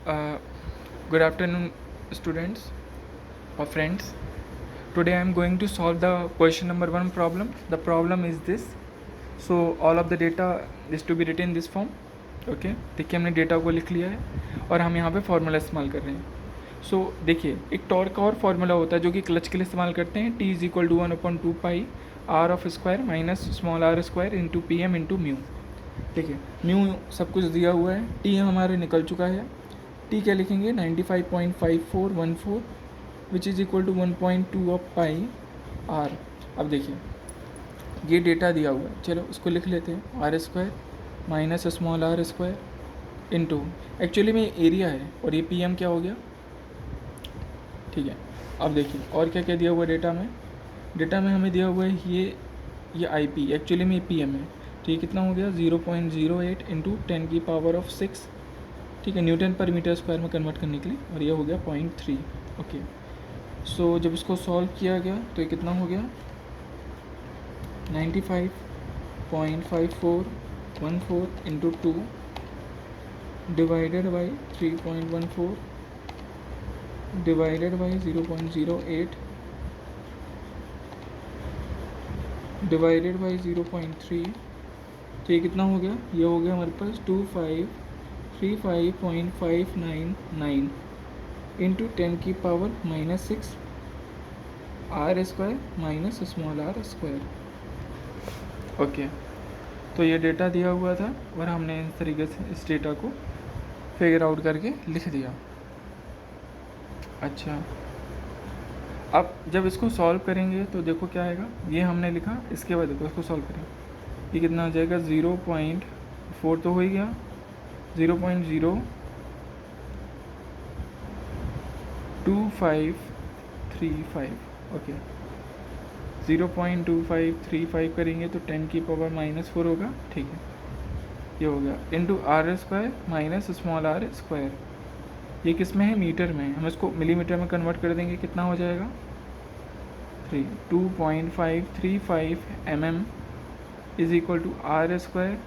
Good afternoon, students or friends. Today I am going to solve the question number 1 problem. The problem is this. So all of the data is to be written in this form. Okay, देखिए हमने data को लिख लिया है और हम यहाँ पे फॉर्मूला इस्तेमाल कर रहे हैं. सो देखिए एक टॉर्क का और फार्मूला होता है जो कि क्लच के लिए इस्तेमाल करते हैं. T is equal to 1/2 pi R of square minus small R square into P M into mu. देखिए म्यू सब कुछ दिया हुआ है, टी हमारे निकल चुका है. टी क्या लिखेंगे 95.5414 which is equal to 1.2 of pi R. अब देखिए ये डेटा दिया हुआ है, चलो उसको लिख लेते हैं. R square minus small R square into actually में एरिया है और ये पी एम क्या हो गया. ठीक है, अब देखिए और क्या क्या दिया हुआ है डेटा में हमें दिया हुआ है ये आई पी, एक्चुअली में पी एम है. तो ये कितना हो गया 0.08 इंटू 10 की पावर ऑफ 6. ठीक है, न्यूटन पर मीटर स्क्वायर में कन्वर्ट करने के लिए, और ये हो गया 0.3. ओके, सो जब इसको सॉल्व किया गया तो ये कितना हो गया 95.5414 into 2 divided by 3.14 divided by 0.08 divided by 0.3. तो ये कितना हो गया, ये हो गया हमारे पास 2535.599 इंटू 10 की power minus 6 R square minus small R square. Okay, तो ये डेटा दिया हुआ था और हमने इस तरीके से इस डेटा को फिगर आउट करके लिख दिया. अच्छा, अब जब इसको सॉल्व करेंगे तो देखो क्या आएगा. ये हमने लिखा, इसके बाद देखो इसको सॉल्व करेंगे. ये कितना आ जाएगा 0.4 तो हो ही गया, 0.02535. ओके, 0.2535 करेंगे तो 10 की पावर माइनस 4 होगा. ठीक है, ये हो गया into R square minus small R square. ये किस में है, मीटर में. हम इसको मिलीमीटर में कन्वर्ट कर देंगे, कितना हो जाएगा 2.535 mm is equal to R square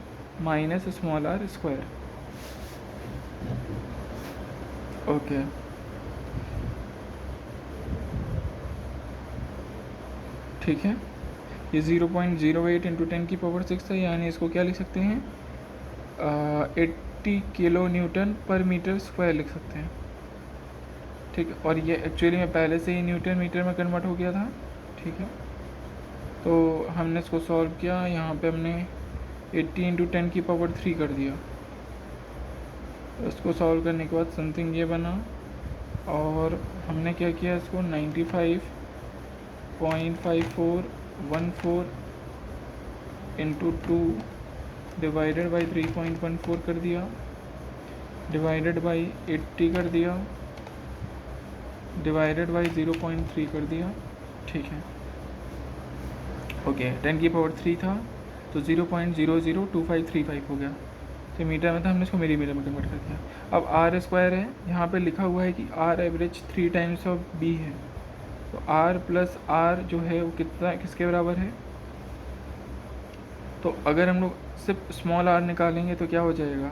minus small R square. Okay, ठीक है, ये 0.08 इंटू 10 की पावर 6 है, यानी इसको क्या लिख सकते हैं 80 किलो न्यूटन पर मीटर स्क्वायर लिख सकते हैं. ठीक है, और ये एक्चुअली में पहले से ही न्यूटन मीटर में कन्वर्ट हो गया था. ठीक है, तो हमने इसको सॉल्व किया, यहाँ पे हमने 80 इंटू 10 की पावर 3 कर दिया. इसको सॉल्व करने के बाद समथिंग ये बना, और हमने क्या किया इसको 95.5414 इंटू 2 डिवाइडेड बाई 3.14 कर दिया, डिवाइडेड बाई 80 कर दिया, डिवाइडेड बाई 0.3 कर दिया. ठीक है, ओके, 10 की पावर 3 था तो 0.002535 हो गया. तो मीटर में था, हमने इसको मिलीमीटर में कन्वर्ट कर दिया. अब आर स्क्वायर है, यहाँ पे लिखा हुआ है कि R average 3 times of B है. तो आर प्लस आर जो है वो कितना किसके बराबर है. तो अगर हम लोग सिर्फ स्मॉल आर निकालेंगे तो क्या हो जाएगा.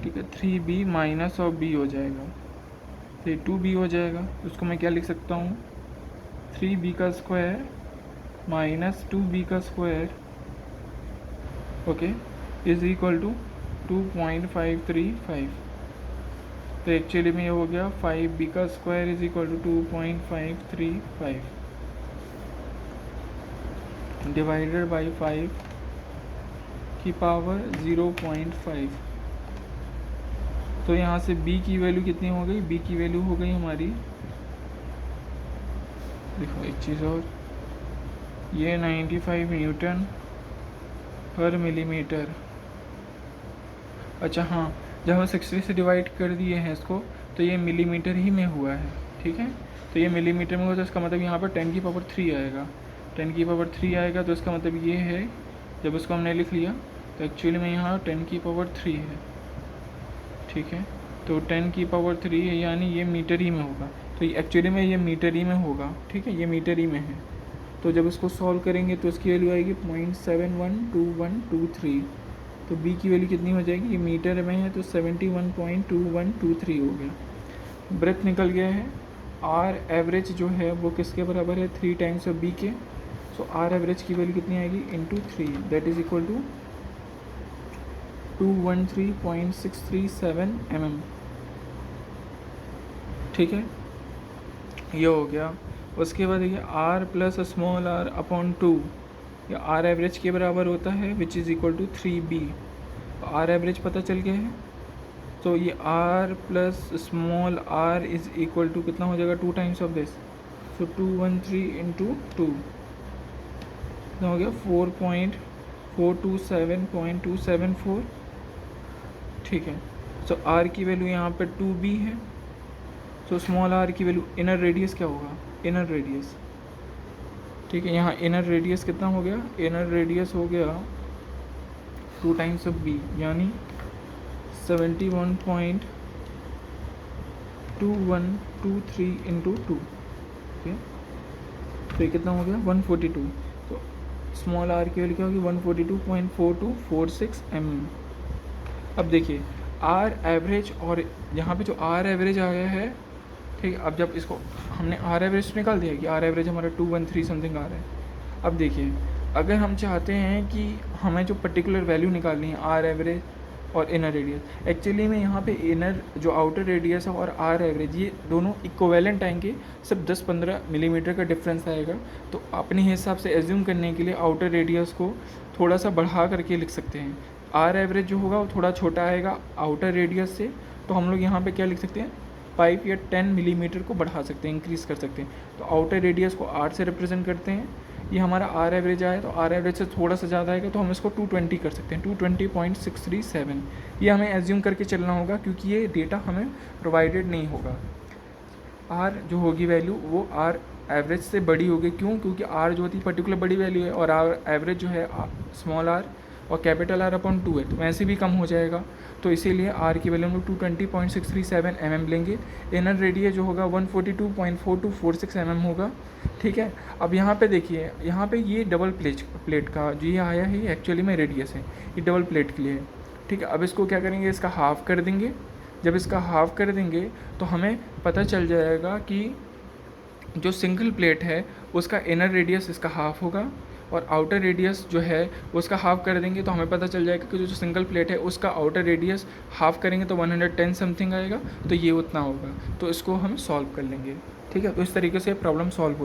ठीक है, 3b माइनस ऑफ बी हो जाएगा, तो ये 2b हो जाएगा. उसको मैं क्या लिख सकता हूँ 3b का स्क्वायर माइनस 2b का square. Okay, is equal to 2.535. तो एक्चुअली में ये हो गया 5b का square is equal to 2.535 divided by 5 की पावर 0.5. तो यहाँ से b की वैल्यू कितनी हो गई, b की वैल्यू हो गई हमारी, देखो एक चीज़ और, ये 95 न्यूटन पर मिलीमीटर. अच्छा हाँ, जब हम 60 से डिवाइड कर दिए हैं इसको तो ये मिलीमीटर ही में हुआ है. ठीक है, तो ये मिलीमीटर में हुआ तो इसका मतलब यहाँ पर 10 की पावर 3 आएगा. 10 की पावर 3 आएगा तो इसका मतलब ये है, जब इसको हमने लिख लिया तो एक्चुअली में यहाँ 10 की पावर 3 है. ठीक है, तो 10 की पावर 3 है, यानी ये मीटर ही में होगा. तो एक्चुअली में ये मीटर ही में होगा. ठीक है, ये मीटर ही में है. तो जब इसको सॉल्व करेंगे तो इसकी वैल्यू आएगी 0.712123. तो b की वैल्यू कितनी हो जाएगी, ये मीटर में है तो 71.2123 हो गया। ब्रेथ निकल गया है। आर एवरेज जो है वो किसके बराबर है, 3 टाइम्स ऑफ बी के। सो आर एवरेज की वैल्यू कितनी आएगी, into 3, that is equal to 213.637 mm। ठीक है, ये हो गया। उसके बाद देखिए R plus small R upon 2, या आर एवरेज के बराबर होता है which is equal to 3b। R average पता चल गया है, तो ये R plus small R is equal to कितना हो जाएगा, 2 times of this. So 213 into 2 कितना हो गया, 4.427.274। ठीक है, सो आर की वैल्यू यहाँ पे 2b है। सो स्मॉल आर की वैल्यू, इनर रेडियस क्या होगा, इनर रेडियस। ठीक है, यहाँ इनर रेडियस कितना हो गया, इनर रेडियस हो गया 2 टाइम्स ऑफ बी, यानी 71.2123 इंटू 2। ठीक है, तो ये कितना हो गया, 142। तो स्मॉल आर की वैल्यू क्या होगी, 142.4246 mm। अब देखिए आर एवरेज, और यहाँ पे जो आर एवरेज आया है, ठीक है, अब जब इसको हमने आर एवरेज निकाल दिया कि आर एवरेज हमारा 213 समथिंग आ रहा है। अब देखिए अगर हम चाहते हैं कि हमें जो पर्टिकुलर वैल्यू निकालनी है आर एवरेज और इनर रेडियस, एक्चुअली में यहाँ पे इनर जो आउटर रेडियस है और आर एवरेज ये दोनों इक्विवेलेंट आएंगे, सिर्फ 10-15 मिलीमीटर का डिफरेंस आएगा। तो अपने हिसाब से एज्यूम करने के लिए आउटर रेडियस को थोड़ा सा बढ़ा करके लिख सकते हैं। आर एवरेज जो होगा वो थोड़ा छोटा आएगा आउटर रेडियस से, तो हम लोग यहाँ पे क्या लिख सकते हैं, 5 या 10 मिलीमीटर को बढ़ा सकते हैं, इंक्रीज़ कर सकते हैं। तो आउटर रेडियस को आर से रिप्रेजेंट करते हैं। ये हमारा आर एवरेज आया, तो आर एवरेज से थोड़ा सा ज़्यादा आएगा तो हम इसको 220 कर सकते हैं, 220.637। ये हमें एज्यूम करके चलना होगा क्योंकि ये डेटा हमें प्रोवाइडेड नहीं होगा। आर जो होगी वैल्यू वो आर एवरेज से बड़ी होगी, क्यों, क्योंकि आर जो होती है पर्टिकुलर बड़ी वैल्यू है, और आर एवरेज जो है स्मॉल आर और कैपिटल आर अपॉन 2 है, तो वैसे भी कम हो जाएगा। तो इसीलिए आर की वैल्यू हम लोग 220.637 mm लेंगे। इनर रेडियस जो होगा 142.4246 mm होगा। ठीक है, अब यहाँ पे देखिए, यहाँ पे ये डबल प्लेट का जो ये आया है ये एक्चुअली में रेडियस है, ये डबल प्लेट के लिए है। ठीक है, अब इसको क्या करेंगे, इसका हाफ कर देंगे। जब इसका हाफ कर देंगे तो हमें पता चल जाएगा कि जो सिंगल प्लेट है उसका इनर रेडियस इसका हाफ होगा, और आउटर रेडियस जो है उसका हाफ कर देंगे तो हमें पता चल जाएगा कि जो सिंगल प्लेट है उसका आउटर रेडियस हाफ करेंगे तो 110 समथिंग आएगा, तो ये उतना होगा। तो इसको हम सॉल्व कर लेंगे। ठीक है, तो इस तरीके से प्रॉब्लम सॉल्व होती है।